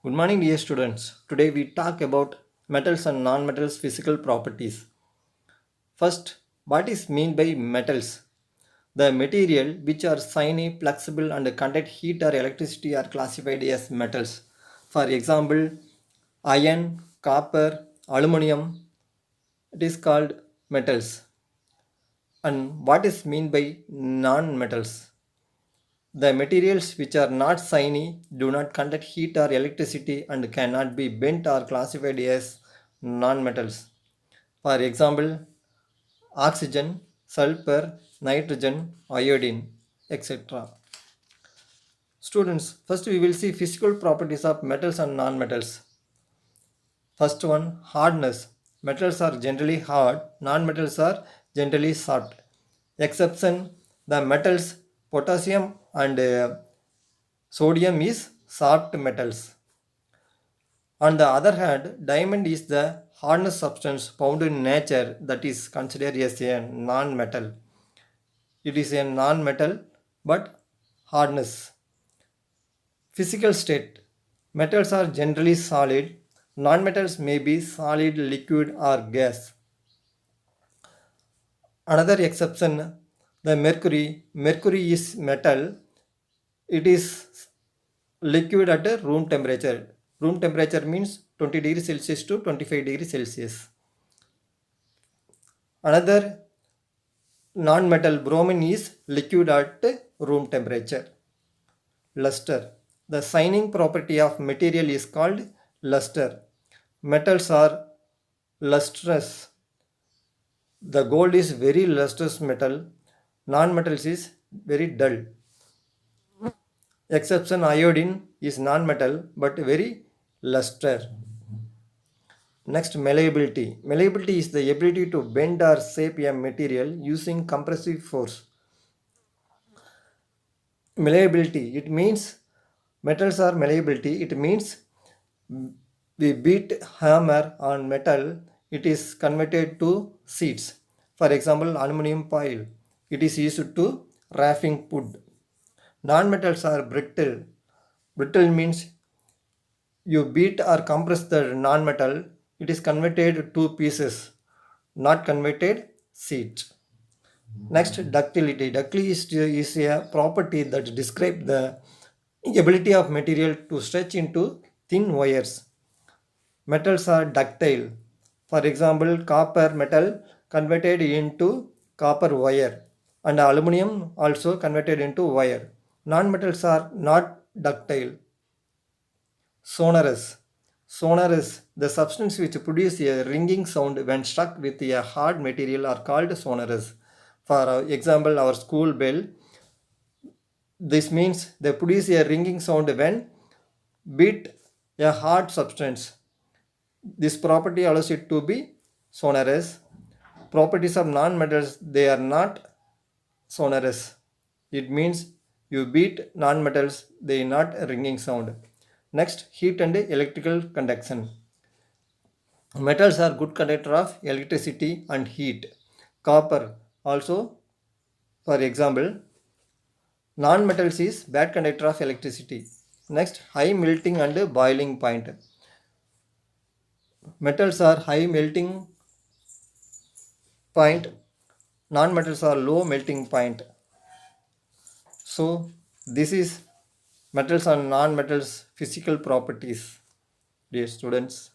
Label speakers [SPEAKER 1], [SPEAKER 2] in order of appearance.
[SPEAKER 1] Good morning, dear students. Today we talk about metals and non-metals physical properties. First, what is mean by metals? The material which are shiny, flexible and conduct heat or electricity are classified as metals. For example, iron, copper, aluminum, it is called metals. And what is mean by non-metals? The materials which are not shiny, do not conduct heat or electricity and cannot be bent are classified as non-metals. For example, oxygen, sulfur, nitrogen, iodine, etc. Students, first we will see physical properties of metals and non-metals. First one, hardness. Metals are generally hard, non-metals are generally soft. Exception, the metals potassium and sodium is soft metals. On the other hand, diamond is the hardest substance found in nature that is considered as a non-metal. It is a non-metal but hardness. Physical state. Metals are generally solid. Non-metals may be solid, liquid or gas. Another exception, the mercury. Mercury is metal. It is liquid at a room temperature. Room temperature means 20 degrees Celsius to 25 degrees Celsius. Another non-metal, bromine, is liquid at room temperature. Luster. The shining property of material is called luster. Metals are lustrous. The gold is very lustrous metal. Non-metals is very dull. Exception, iodine is non-metal but very luster. Next, malleability. Malleability is the ability to bend or shape a material using compressive force. Malleability, it means metals are malleability. It means we beat hammer on metal, it is converted to sheets. For example, aluminum foil. It is used to wrapping wood. Non-metals are brittle. Brittle means you beat or compress the non-metal, it is converted to pieces, not converted sheet. Next, ductility. Ductility is a property that describes the ability of material to stretch into thin wires. Metals are ductile. For example, copper metal converted into copper wire and aluminum also converted into wire. Non-metals are not ductile. Sonorous. Sonorous, the substance which produces a ringing sound when struck with a hard material are called sonorous. For example, our school bell. This means they produce a ringing sound when beat a hard substance. This property allows it to be sonorous. Properties of non-metals, they are not sonorous. It means you beat non-metals, they are not a ringing sound. Next, heat and electrical conduction. Metals are good conductor of electricity and heat. Copper also, for example. Non-metals is bad conductor of electricity. Next, high melting and boiling point. Metals are high melting point, non-metals are low melting point. So this is metals and non-metals physical properties, dear students.